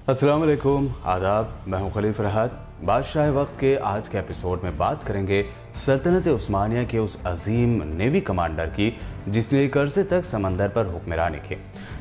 अस्सलाम वालेकुम, आदाब। मैं हूं खलील फरहाद। बादशाह वक्त के आज के एपिसोड में बात करेंगे सल्तनत उस्मानिया के उस अजीम नेवी कमांडर की जिसने एक अरसे तक समंदर पर हुक्मरानी की।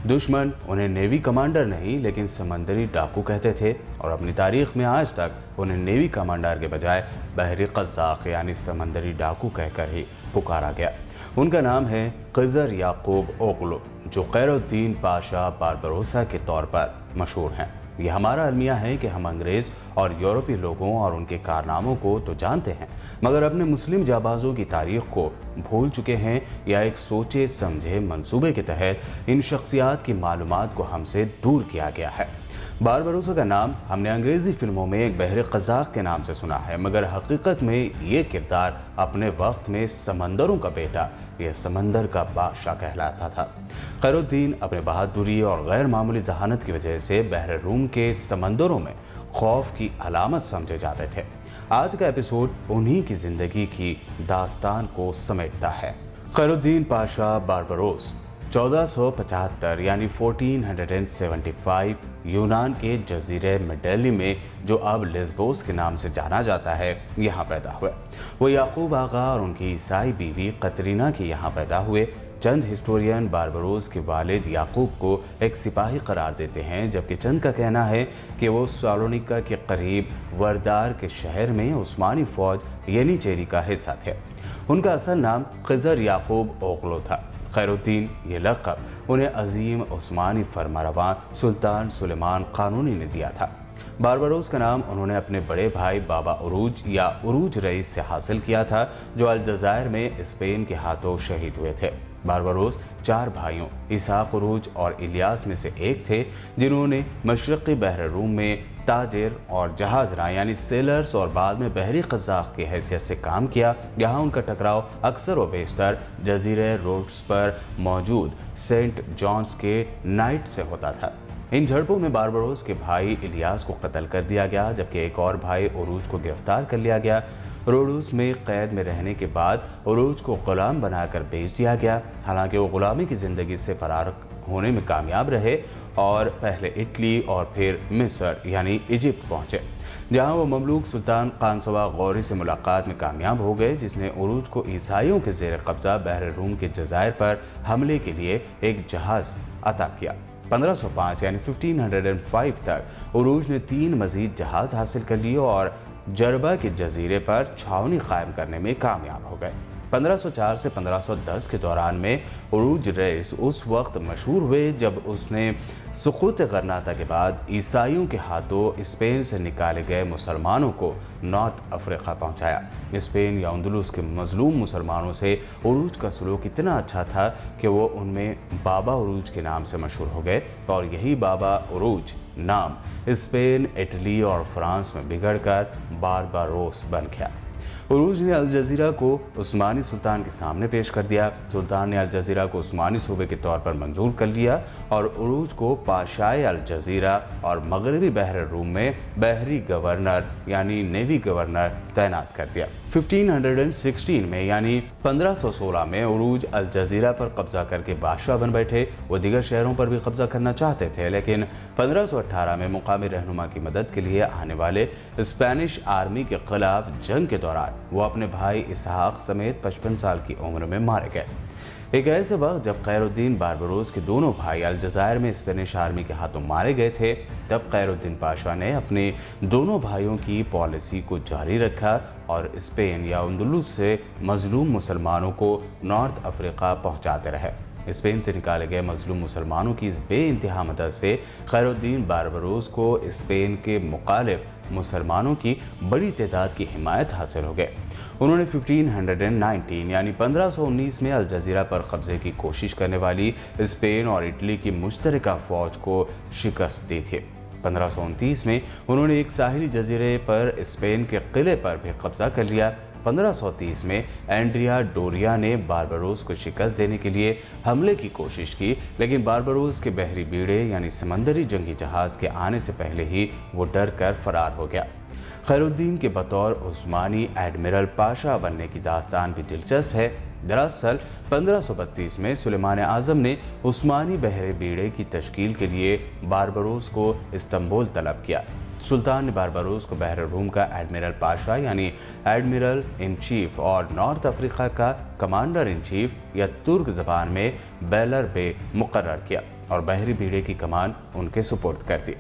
दुश्मन उन्हें नेवी कमांडर नहीं लेकिन समंदरी डाकू कहते थे और अपनी तारीख में आज तक उन्हें नेवी कमांडर के बजाय बहरी क़ज़्ज़ाक़ यानी समंदरी डाकू कहकर ही पुकारा गया। उनका नाम है ख़िज़र याकूब ओगलू, जो खैरुद्दीन पाशा बारबरोसा के तौर पर मशहूर हैं। ये हमारा अलमिया है कि हम अंग्रेज़ और यूरोपीय लोगों और उनके कारनामों को तो जानते हैं, मगर अपने मुस्लिम जाबाजों की तारीख को भूल चुके हैं या एक सोचे समझे मंसूबे के तहत इन शख्सियात की मालूमात को हमसे दूर किया गया है। बारबरोसा का नाम हमने अंग्रेज़ी फिल्मों में एक बहरे क़ज़्ज़ाक़ के नाम से सुना है, मगर हकीकत में ये किरदार अपने वक्त में समंदरों का बेटा या समंदर का बादशाह कहलाता था। खैरुद्दीन अपने बहादुरी और गैर मामूली जहानत की वजह से बहर रूम के समंदरों में खौफ की अलामत समझे जाते थे। आज का एपिसोड उन्हीं की ज़िंदगी की दास्तान को समेटता है। खैरुद्दीन पाशा बारबरोस 1475 यानी 1475 यूनान के जजीरे मेडेली में, जो अब लेस्बोस के नाम से जाना जाता है, यहाँ पैदा हुए। वो याकूब आगा और उनकी ईसाई बीवी कतरीना के यहाँ पैदा हुए। चंद हिस्टोरियन बारबरोस के वालिद याकूब को एक सिपाही करार देते हैं, जबकि चंद का कहना है कि वो सालोनिका के करीब वरदार के शहर में उस्मानी फ़ौज येनिचेरी का हिस्सा थे। उनका असल नाम ख़िज़र याकूब ओगलू था। खैरुद्दीन ये लक़ब उन्हें अजीम उस्मानी फरमारवां सुल्तान सुलेमान क़ानूनी ने दिया था। बारबरोस का नाम उन्होंने अपने बड़े भाई बाबा उरूज या उरूज रईस से हासिल किया था, जो अलजायर में स्पेन के हाथों शहीद हुए थे। बारबरोस 4 भाइयों इसहाक उरूज और इलियास में से एक थे, जिन्होंने मशरक़ी बहर रूम में ताजिर और जहाज़रां यानी सेलर्स और बाद में बहरी क़ज़्ज़ाक़ की हैसियत से काम किया। यहाँ उनका टकराव अक्सर व बेशतर जजीरे रोड्स पर मौजूद सेंट जॉन्स के नाइट से होता था। इन झड़पों में बारबरोस के भाई इलियास को कत्ल कर दिया गया, जबकि एक और भाई उरूज को गिरफ्तार कर लिया गया। रोडूस में कैद में रहने के बाद उरूज को गुलाम बनाकर बेच दिया गया। हालांकि वो गुलामी की ज़िंदगी से फरार होने में कामयाब रहे और पहले इटली और फिर मिस्र यानी इजिप्ट पहुँचे, जहाँ वो ममलूक सुल्तान कानसवा गौरी से मुलाकात में कामयाब हो गए, जिसने उरूज को ईसाइयों के ज़ेर कब्ज़ा बहर रूम के जज़ायर पर हमले के लिए एक जहाज़ अता किया। 1505 यानी 1505 तक उरूज ने 3 मज़ीद जहाज़ हासिल कर लिए और जरबा के जजीरे पर छावनी कायम करने में कामयाब हो गए। 1504 से 1510 के दौरान में उरूज रईस उस वक्त मशहूर हुए जब उसने सुक़ूत गरनाता के बाद ईसाइयों के हाथों स्पेन से निकाले गए मुसलमानों को नॉर्थ अफ्रीका पहुंचाया। स्पेन या अंदलुस के मजलूम मुसलमानों से उरूज का सलूक इतना अच्छा था कि वो उनमें बाबा उरूज के नाम से मशहूर हो गए और यही बाबा उरूज नाम स्पेन, इटली और फ्रांस में बिगड़कर बारबरोस बन गया। उरूज ने अल जज़ीरा को उस्मानी सुल्तान के सामने पेश कर दिया। सुल्तान ने अल जज़ीरा को उस्मानी सूबे के तौर पर मंजूर कर लिया और उरूज को पाशाए अल जज़ीरा और मगरबी बहर रूम में बहरी गवर्नर यानी नेवी गवर्नर तैनात कर दिया। 1516 में यानी 1516 में उरूज अल जज़ीरा पर कब्जा करके बादशाह बन बैठे। वो दीगर शहरों पर भी कब्जा करना चाहते थे, लेकिन 1518 में मुकामी रहनुमा की मदद के लिए आने वाले स्पेनिश आर्मी के खिलाफ जंग के दौरान वो अपने भाई इसहाक समेत 55 साल की उम्र में मारे गए। एक ऐसे वक्त जब खैरुद्दीन बारबरोस के दोनों भाई अलजायर में स्पेनिश आर्मी के हाथों मारे गए थे, तब खैरुद्दीन पाशा ने अपने दोनों भाइयों की पॉलिसी को जारी रखा और स्पेन या अंदलुस से मजलूम मुसलमानों को नॉर्थ अफ्रीका पहुंचाते रहे। स्पेन से निकाले गए मजलूम मुसलमानों की इस बेइंतहा मदद से खैरुद्दीन बारबरोस को स्पेन के मुखालिफ मुसलमानों की बड़ी तादाद की हिमायत हासिल हो गए। उन्होंने 1519 यानी 1519 में अल जज़ीरा पर कब्जे की कोशिश करने वाली स्पेन और इटली की मुश्तरका फ़ौज को शिकस्त दी थी। 1529 में उन्होंने एक साहिली जजीरे पर स्पेन के किले पर भी कब्जा कर लिया। 1530 में एंड्रिया डोरिया ने बारबरोस को शिकस्त देने के लिए हमले की कोशिश की, लेकिन बारबरोस के बहरी बीड़े यानी समंदरी जंगी जहाज़ के आने से पहले ही वो डर कर फरार हो गया। खैरुद्दीन के बतौर उस्मानी एडमिरल पाशा बनने की दास्तान भी दिलचस्प है। दरअसल 1532 में सुलेमान आज़म ने उस्मानी बहरे बीड़े की तश्कील के लिए बारबरोस को इस्तांबुल तलब किया। सुल्तान ने बारबरोस को बहर रूम का एडमिरल पाशा यानी एडमिरल इन चीफ और नॉर्थ अफ्रीका का कमांडर इन चीफ या तुर्क ज़बान में बेलर बे मुकर्रर किया और बहरी बीड़े की कमान उनके सुपुर्द कर दी।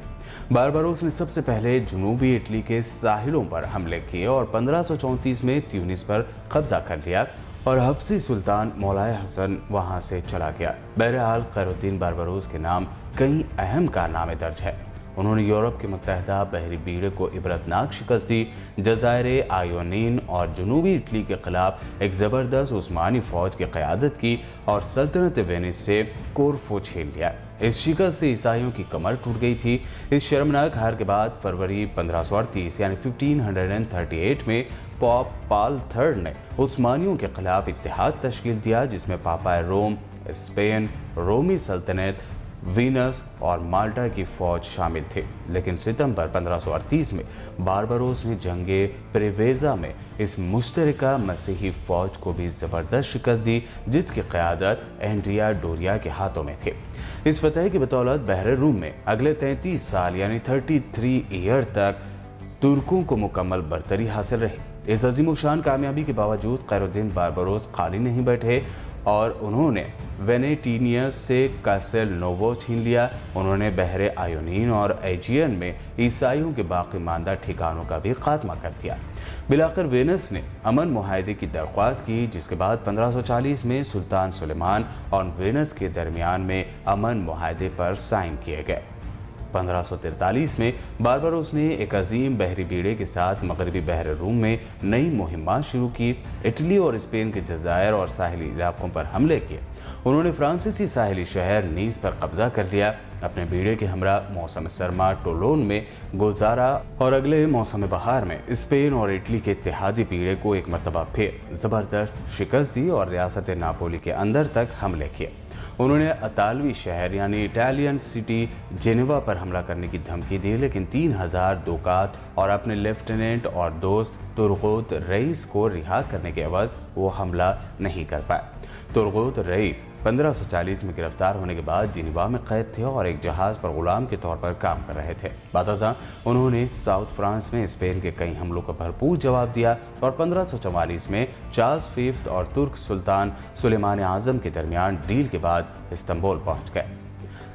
बारबरोस ने सबसे पहले जनूबी इटली के साहिलों पर हमले किए और 1534 में ट्यूनिस पर कब्जा कर लिया और हफ्सी सुल्तान मौलाए हसन वहां से चला गया। बहरहाल खैरुद्दीन बारबरोस के नाम कई अहम कारनामे दर्ज है। उन्होंने यूरोप के मुत्तहदा बहरी बीड़े को इबरतनाक शिकस्त दी, जज़ायर आयोनीन और जनूबी इटली के खिलाफ एक ज़बरदस्त उस्मानी फ़ौज की क़यादत की और सल्तनत वेनिस से कोरफो छीन लिया। इस शिकस्त से ईसाइयों की कमर टूट गई थी। इस शर्मनाक हार के बाद फरवरी 1538 यानी 1538 में पॉप पाल III ने उस्मानियों के खिलाफ इत्तेहाद तश्कील दिया, जिसमें पापा रोम, स्पेन, रोमी सल्तनत, वीनस और माल्टा की फौज शामिल थे। लेकिन सितंबर 1538 में बारबरोस ने जंगे प्रेवेजा में इस मुश्तरका मसीही फौज को भी ज़बरदस्त शिकस्त दी, जिसकी क़यादत एंड्रिया डोरिया के हाथों में थे। इस फतह की बदौलत बहर रूम में अगले 33 साल यानी 33 ईयर तक तुर्कों को मुकम्मल बरतरी हासिल रही। इस अजीमुशान कामयाबी के बावजूद खैरुद्दीन बारबरोस खाली नहीं बैठे और उन्होंने वेनेटिनियस से कासेल नोवो छीन लिया। उन्होंने बहरे आयोनीन और एजियन में ईसाइयों के बाकी मानदा ठिकानों का भी खात्मा कर दिया। बिलाखिर वेनिस ने अमन मुआहदे की दरख्वास्त की, जिसके बाद 1540 में सुल्तान सुलेमान और वेनिस के दरमियान में अमन मुआहदे पर साइन किए गए। 1543 में बारबरोस ने एक अजीम बहरी बीड़े के साथ मगरबी बहर रूम में नई मुहिम्मात शुरू की। इटली और स्पेन के जज़ायर और साहिली इलाकों पर हमले किए। उन्होंने फ्रांसीसी साहिली शहर नीस पर कब्जा कर लिया। अपने बीड़े के हमरा मौसम सरमा टोलोन में गुजारा और अगले मौसम बहार में स्पेन और इटली के इत्तेहादी बीड़े को एक मरतबा फिर ज़बरदस्त शिकस्त दी और रियासत नापोली के अंदर तक हमले किए। उन्होंने अतालवी शहर यानी इटालियन सिटी जेनेवा पर हमला करने की धमकी दी, लेकिन 3000 दुकात और अपने लेफ्टिनेंट और दोस्त तुर्गोत रईस को रिहा करने के एवज वो हमला नहीं कर पाए। तुर्गोत रईस 1540 में गिरफ्तार होने के बाद जिनेवा में कैद थे और एक जहाज़ पर गुलाम के तौर पर काम कर रहे थे। बादशाह उन्होंने साउथ फ्रांस में स्पेन के कई हमलों का भरपूर जवाब दिया और 1544 में चार्ल्स फिफ्थ और तुर्क सुल्तान सुलेमान आज़म के दरमियान डील के बाद इस्तांबुल पहुंच गए।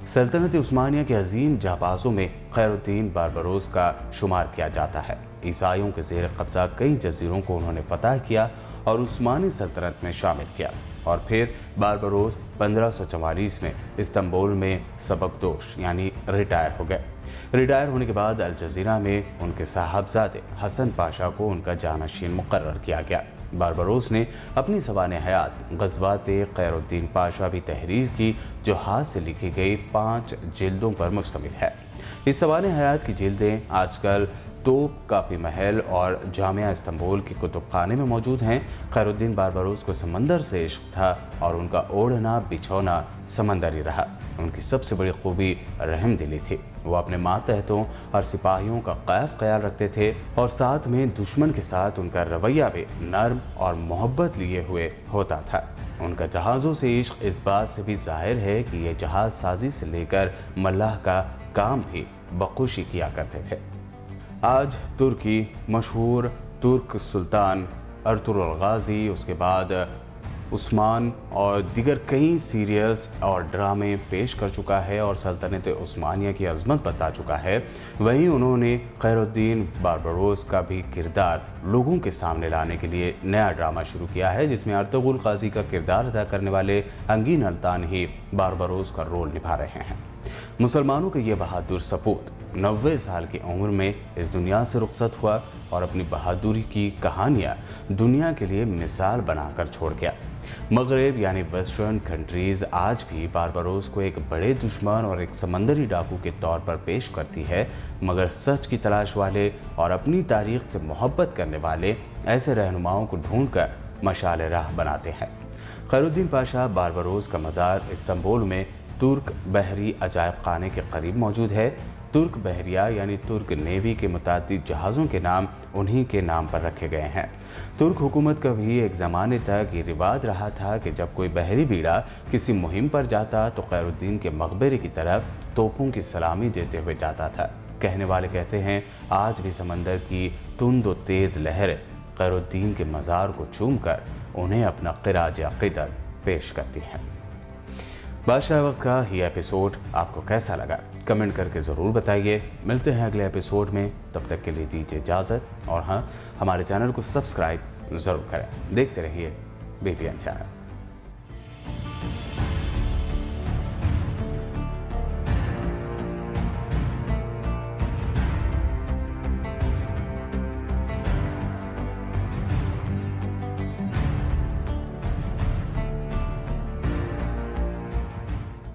सल्तनत उस्मानिया के अजीम जाबाजों में खैरुद्दीन बारबरोस का शुमार किया जाता है। ईसाइयों के ज़ेर कब्जा कई जजीरों को उन्होंने फतह किया और उस्मानी सल्तनत में शामिल किया और फिर बारबरोस 1544 में इस्तांबुल में सबकदोश यानी रिटायर हो गए। रिटायर होने के बाद अल जजीरा में उनके साहबजादे हसन पाशा को उनका जानशीन मुकर्रर किया गया। बारबरोस ने अपनी सवाने हयात ग़ज़वात खैरुद्दीन पाशा भी तहरीर की, जो हाथ से लिखी गई 5 जिल्दों पर मुश्तमिल है। इस सवाने हयात की जिल्दें आजकल तोप कापी महल और जामिया इस्तांबुल के कुतुबखाने में मौजूद हैं। खैरुद्दीन बारबरोस को समंदर से इश्क था और उनका ओढ़ना बिछौना समंदरी रहा। उनकी सबसे बड़ी खूबी रहमदिली थी। वो अपने मातहतों और सिपाहियों का ख़ास ख्याल रखते थे और साथ में दुश्मन के साथ उनका रवैया भी नर्म और मोहब्बत लिए हुए होता था। उनका जहाज़ों से इश्क इस बात से भी जाहिर है कि ये जहाज़ साजी से लेकर मल्लाह का काम भी बखुशी किया करते थे। आज तुर्की मशहूर तुर्क सुल्तान अर्तुगरुल गाजी, उसके बाद उस्मान और दीगर कई सीरियल्स और ड्रामे पेश कर चुका है और सल्तनत उस्मानिया की अजमत बता चुका है। वहीं उन्होंने खैरुद्दीन बारबरोस का भी किरदार लोगों के सामने लाने के लिए नया ड्रामा शुरू किया है, जिसमें अर्तुगरुल गाजी का किरदार अदा करने वाले अंगीन अल्तान ही बारबरोस का रोल निभा रहे हैं। मुसलमानों का ये बहादुर सपूत 90 साल की उम्र में इस दुनिया से रुखसत हुआ और अपनी बहादुरी की कहानियाँ दुनिया के लिए मिसाल बनाकर छोड़ गया। मगरब यानी वेस्टर्न कंट्रीज़ आज भी बारबरोस को एक बड़े दुश्मन और एक समंदरी डाकू के तौर पर पेश करती है, मगर सच की तलाश वाले और अपनी तारीख से मोहब्बत करने वाले ऐसे रहनुमाओं को ढूंढकर मशाल राह बनाते हैं। खैरुद्दीन पाशा बारबरोस का मज़ार इस्तांबुल में तुर्क बहरी अजायब खाने के करीब मौजूद है। तुर्क बहरिया यानी तुर्क नेवी के मुतादिद जहाज़ों के नाम उन्हीं के नाम पर रखे गए हैं। तुर्क हुकूमत का भी एक ज़माने तक ये रिवाज रहा था कि जब कोई बहरी बीड़ा किसी मुहिम पर जाता तो खैरुद्दीन के मकबरे की तरफ तोपों की सलामी देते हुए जाता था। कहने वाले कहते हैं आज भी समंदर की तुंद और तेज़ लहरें खैरुद्दीन के मज़ार को चूमकर उन्हें अपना क़िराज अक़ीदत पेश करती हैं। बादशाह वक्त का ये एपिसोड आपको कैसा लगा कमेंट करके ज़रूर बताइए। मिलते हैं अगले एपिसोड में, तब तक के लिए दीजिए इजाज़त और हाँ, हमारे चैनल को सब्सक्राइब ज़रूर करें। देखते रहिए BPN चैनल।